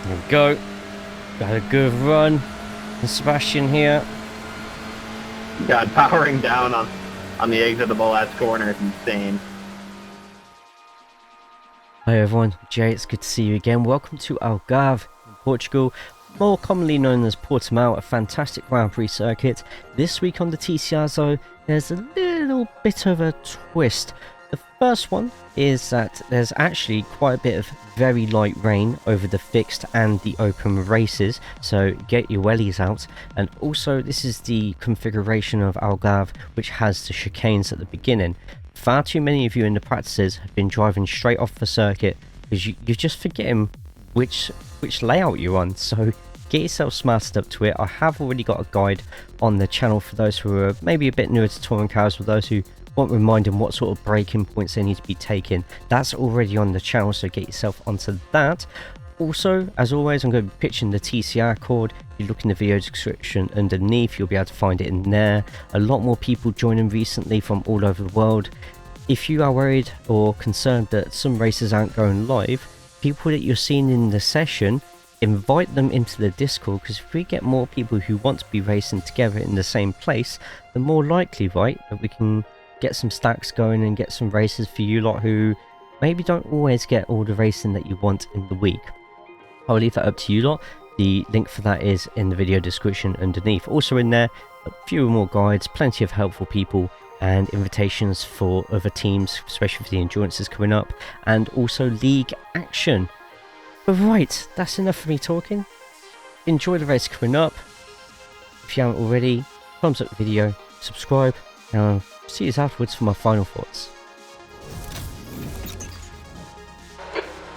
There we go. Got a good run. And Sebastian here. God, powering down on the exit of the last corner is insane. Hi everyone, Jay, it's good to see you again. Welcome to Algarve in Portugal, more commonly known as Portimao, a fantastic Grand Prix circuit. This week on the TCR though, there's a little bit of a twist. The first one is that there's actually quite a bit of very light rain over the fixed and the open races, so get your wellies out. And also this is the configuration of Algarve, which has the chicanes at the beginning. Far too many of you in the practices have been driving straight off the circuit because you're just forgetting which layout you're on, so get yourself smarted up to it. I have already got a guide on the channel for those who are maybe a bit newer to touring cars, for those who want reminding what sort of braking points they need to be taking. That's already on the channel, so get yourself onto that. Also, as always, I'm going to be pitching the TCR cord. If you look in the video description underneath, you'll be able to find it in there. A lot more people joining recently from all over the world. If you are worried or concerned that some races aren't going live, people that you're seeing in the session, invite them into the Discord, because if we get more people who want to be racing together in the same place, the more likely, right, that we can get some stacks going and get some races for you lot who maybe don't always get all the racing that you want in the week. I'll leave that up to you lot. The link for that is in the video description underneath. Also in there, a few more guides, plenty of helpful people, and invitations for other teams, especially for the endurances coming up, and also league action. But right, that's enough for me talking. Enjoy the race coming up. If you haven't already, thumbs up the video, subscribe, and I'll see you afterwards for my final thoughts.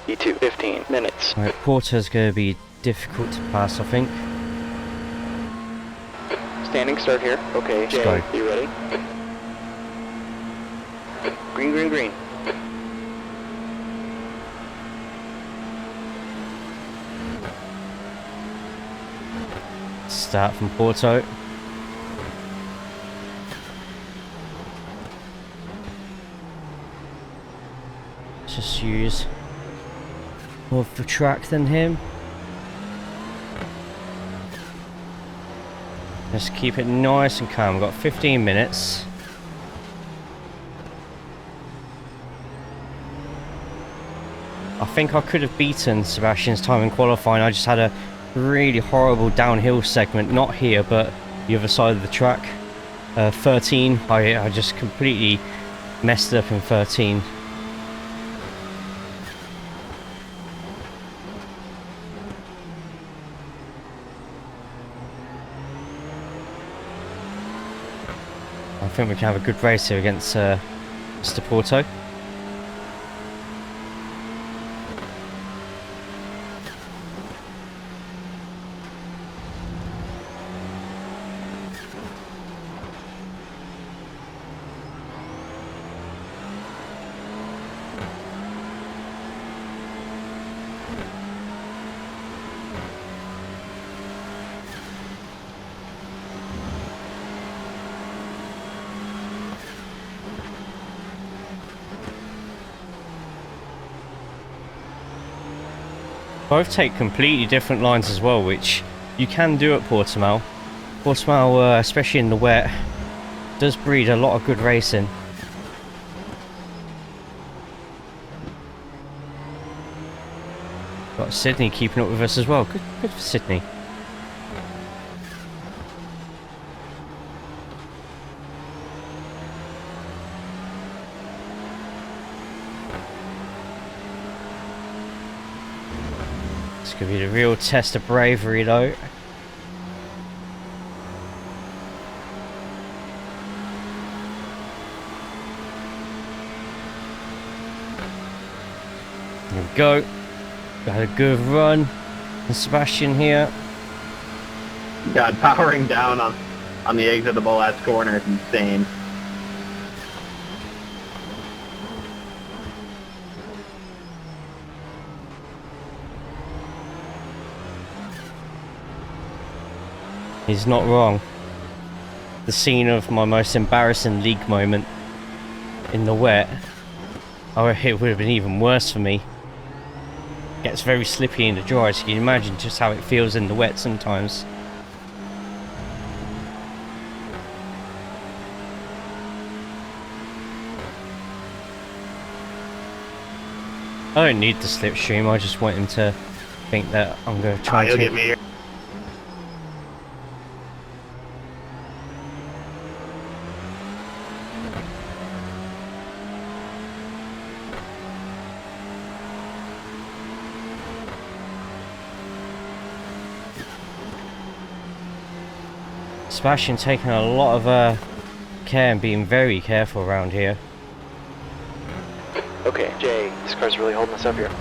E2, 15 minutes. Alright, Porto's going to be difficult to pass, I think. Standing start here. Okay, Let's Jay, go. you ready? Green, green, green. Start from Porto. Just use more of the track than him. Just keep it nice and calm. We've got 15 minutes. I think I could have beaten Sebastian's time in qualifying. I just had a really horrible downhill segment, not here but the other side of the track. 13, I just completely messed up in 13. I think we can have a good race here against Mr. Porto. Both take completely different lines as well, which you can do at Portimao. Portimao, especially in the wet, does breed a lot of good racing. Got Sidney keeping up with us as well. Good for Sidney. It's going to be the real test of bravery though. There we go. Got a good run. And Sebastian here. God, powering down on the exit of the last corner is insane. He's not wrong. The scene of my most embarrassing league moment in the wet. Oh, it would have been even worse for me. gets very slippy in the dry, so you can imagine just how it feels in the wet sometimes. I don't need the slipstream, I just want him to think that I'm going to try You'll to... get me here. Sebastian taking a lot of care and being very careful around here. Okay, Jay, this car's really holding us up here.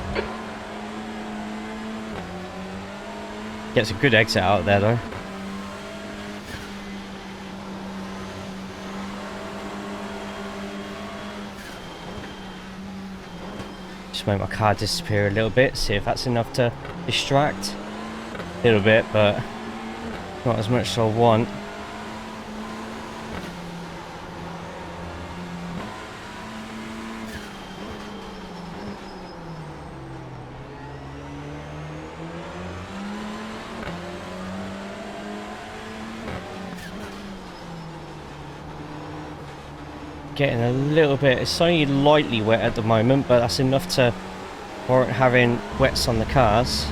Gets a good exit out there though. Just make my car disappear a little bit, see if that's enough to distract. A little bit, but not as much as I want. Getting a little bit, it's only lightly wet at the moment, but that's enough to warrant having wets on the cars.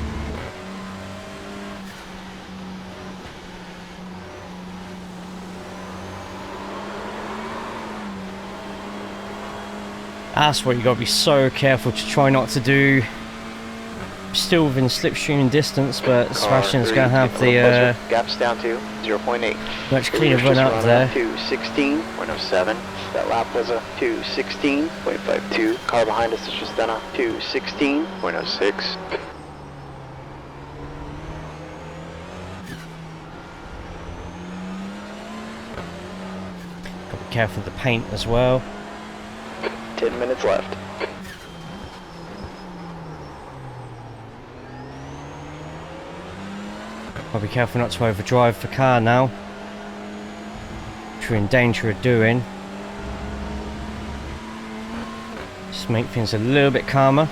That's what you got to be so careful to try not to do. Still within slipstream distance, but Sebastian's going to have the gaps down to 0.8. much cleaner run up there. 2:16.07. That lap was a 2:16.52. Car behind us has just done a 2:16.06. Got to be careful of the paint as well. 10 minutes left. Got to be careful not to overdrive the car now, which we're in danger of doing. Just make things a little bit calmer.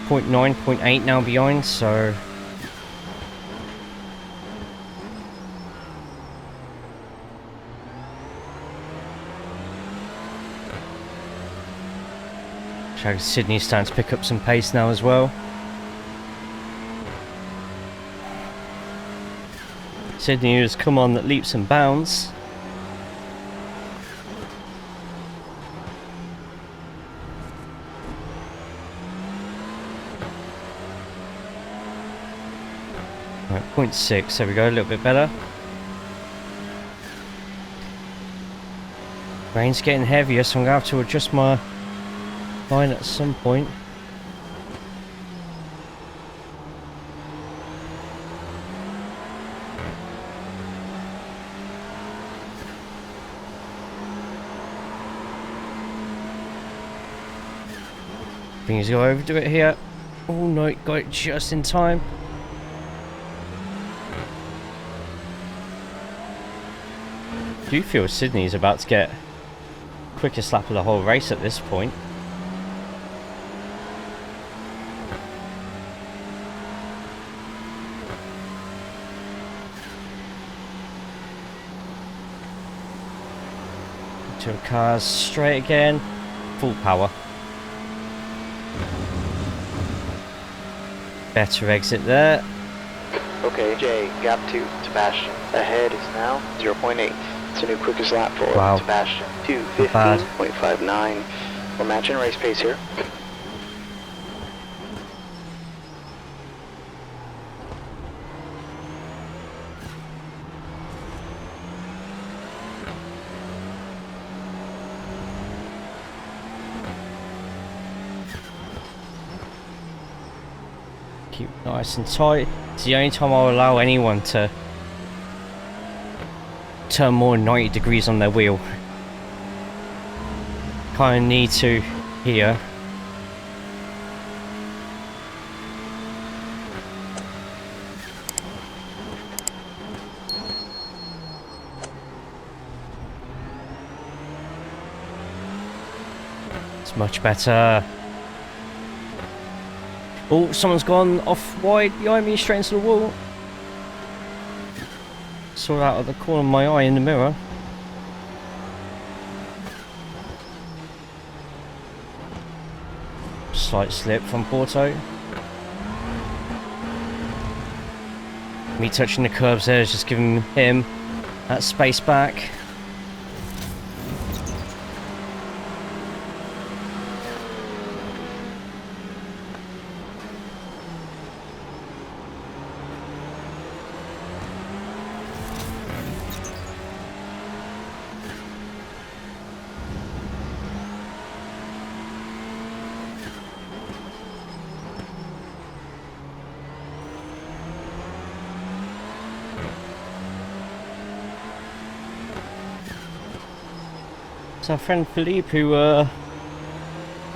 0.9, 0.8 now behind, so Sydney's starting to pick up some pace now as well. Sydney has come on at leaps and bounds. Right, 0.6, there we go, a little bit better. Rain's getting heavier, so I'm going to have to adjust my line at some point. think he's going to overdo it here. Oh no, got it just in time. I do feel Sydney's about to get quickest lap of the whole race at this point. Two cars straight again, full power. Better exit there. Okay, Jay, gap 2, Sebastian. Ahead is now 0.8. It's a new quickest lap for Sebastian. 2:15.59. We're matching race pace here. Keep nice and tight. It's the only time I'll allow anyone to turn more than 90 degrees on their wheel. Kind of need to here. It's much better. Oh, someone's gone off wide behind me, straight into the wall. Saw that out of the corner of my eye in the mirror. Slight slip from Porto. Me touching the curbs there is just giving him that space back. It's our friend Philippe who went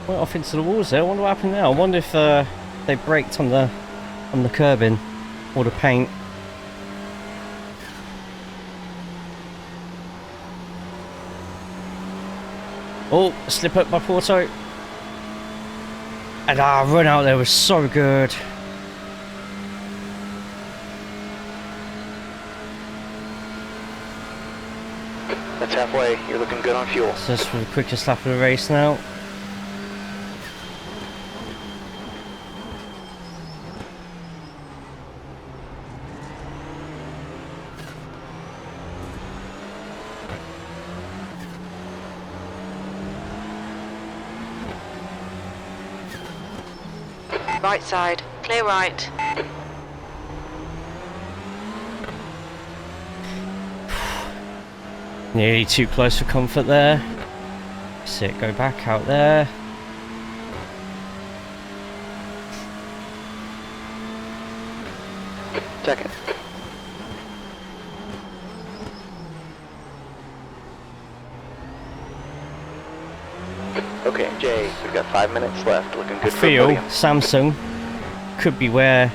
off into the walls there. I wonder what happened now. I wonder if they braked on the curbing or the paint. Oh, slip up by Porto. And our run out there was so good. That's halfway. You're looking good on fuel. So that's for the quickest lap of the race now. Right side, clear right. Nearly too close for comfort there. Sit, go back out there. Second. Okay, Jay, we've got 5 minutes left. Looking good I for feel podium. Samsung could be where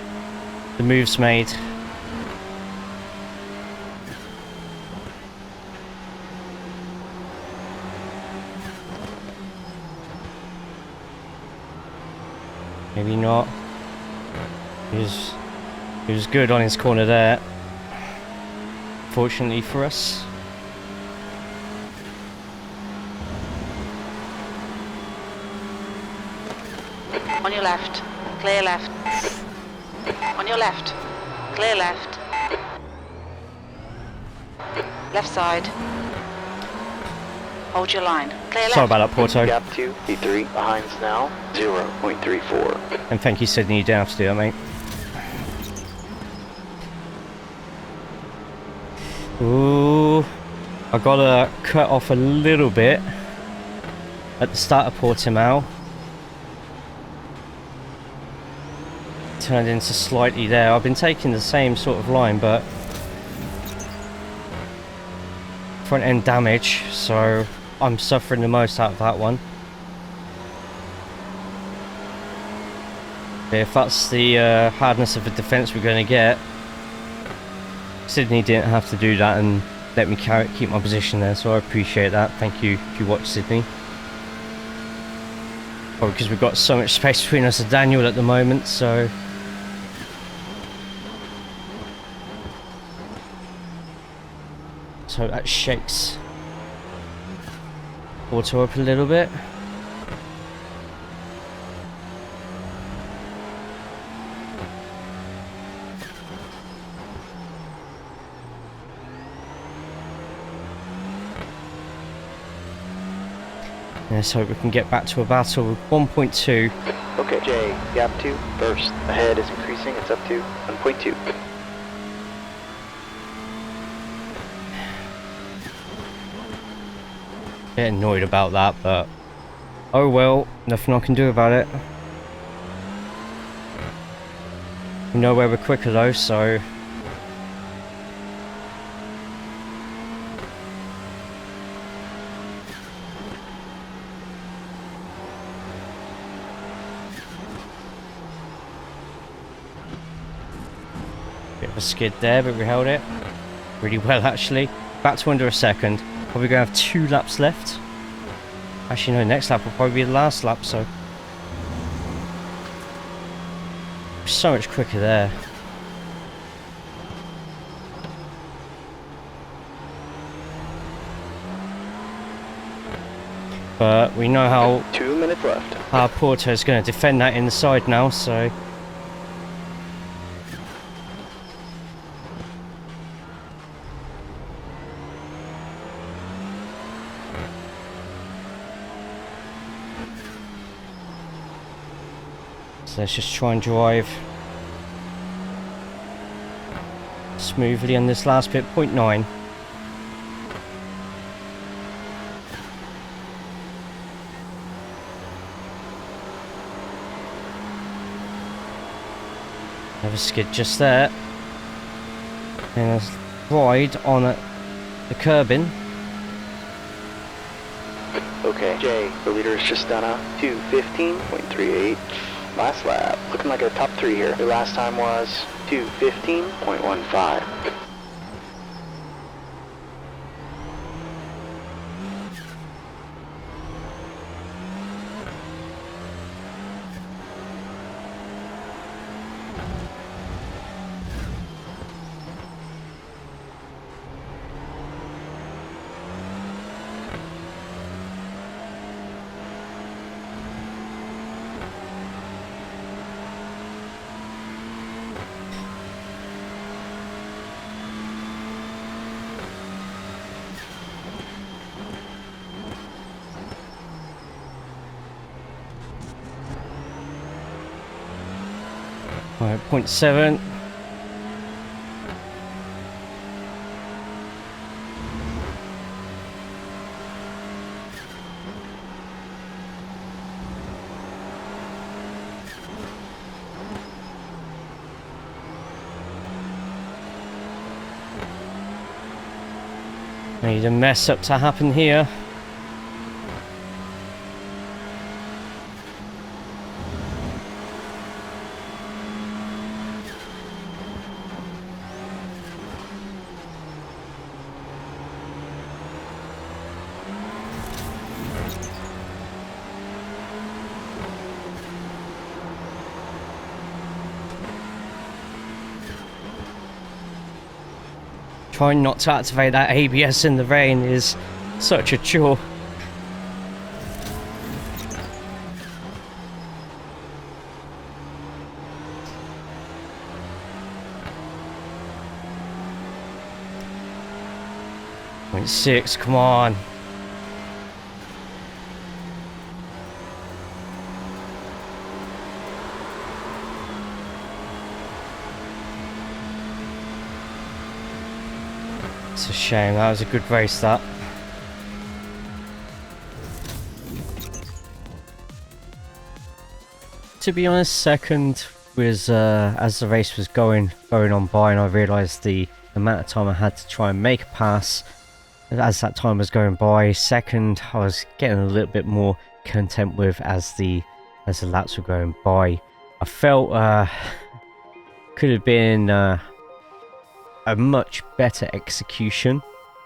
the move's made. Maybe not. He was good on his corner there. Fortunately for us. On your left, clear left. On your left, clear left. Left side. Hold your line. Clear left. Sorry about that, Porto. Gap 2, P3, behind's now 0.34. And thank you, Sidney. You don't have to do that, mate. Ooh. I gotta cut off a little bit at the start of Portimao. Turned into slightly there. I've been taking the same sort of line, but front end damage, so I'm suffering the most out of that one. But if that's the hardness of the defence we're going to get, Sidney didn't have to do that and let me keep my position there, so I appreciate that. Thank you if you watch, Sidney. Probably because we've got so much space between us and Daniel at the moment, so that shakes Auto up a little bit. Let's hope we can get back to a battle with 1.2. Okay, Jay, gap 2, first. Ahead is increasing, it's up to 1.2. Get annoyed about that, but oh well, nothing I can do about it. We know where we're quicker though, so bit of a skid there, but we held it really well actually. Back to under a second. Probably gonna have 2 laps left. Actually no, next lap will probably be the last lap, so so much quicker there. But we know how 2 minutes left. How Porto is going to defend that inside now, so let's just try and drive smoothly on this last bit. 0.9. Have a skid just there, and a ride on the curbing. Okay, Jay, the leader has just done a 2:15.38 last lap. Looking like a top 3 here. Your last time was 2:15.15. Right, 0.7. Need a mess up to happen here. Trying not to activate that ABS in the rain is such a chore. Point 6, come on. It's a shame, that was a good race that. To be honest, second was as the race was going on by, and I realised the amount of time I had to try and make a pass. As that time was going by, second I was getting a little bit more content with as the laps were going by. I felt could have been a much better execution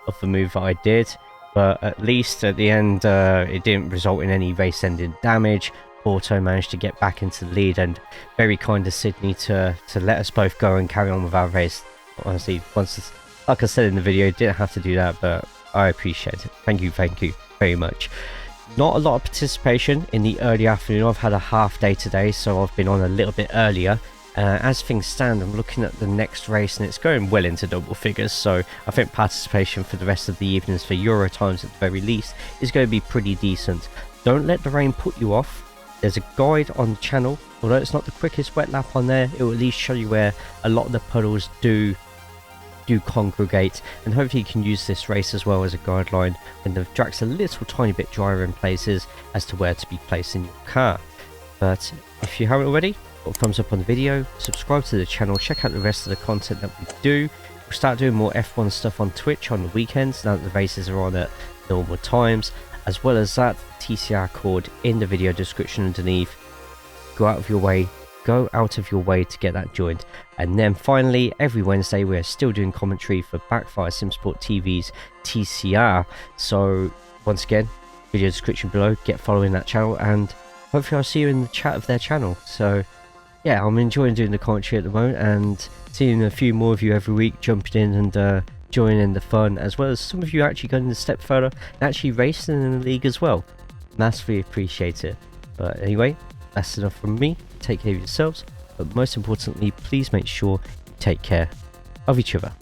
of the move that I did, but at least at the end it didn't result in any race ending damage. Porto managed to get back into the lead, and very kind of Sidney to let us both go and carry on with our race. Honestly, once, like I said in the video, didn't have to do that, but I appreciate it. Thank you very much. Not a lot of participation in the early afternoon. I've had a half day today, so I've been on a little bit earlier. As things stand, I'm looking at the next race and it's going well into double figures, so I think participation for the rest of the evenings for Euro times at the very least is going to be pretty decent. Don't let the rain put you off. There's a guide on the channel. Although it's not the quickest wet lap on there, it will at least show you where a lot of the puddles do congregate, and hopefully you can use this race as well as a guideline when the track's a little tiny bit drier in places as to where to be placing your car. But if you haven't already, put a thumbs up on the video, subscribe to the channel, check out the rest of the content that we do. We'll start doing more F1 stuff on Twitch on the weekends now that the races are on at normal times. As well as that, TCR code in the video description underneath. Go out of your way to get that joined. And then finally, every Wednesday we're still doing commentary for Backfire Simsport TV's TCR. So once again, video description below, get following that channel, and hopefully I'll see you in the chat of their channel. So yeah, I'm enjoying doing the commentary at the moment and seeing a few more of you every week jumping in and joining the fun, as well as some of you actually going a step further and actually racing in the league as well. Massively appreciate it. But anyway, that's enough from me. Take care of yourselves, but most importantly, please make sure you take care of each other.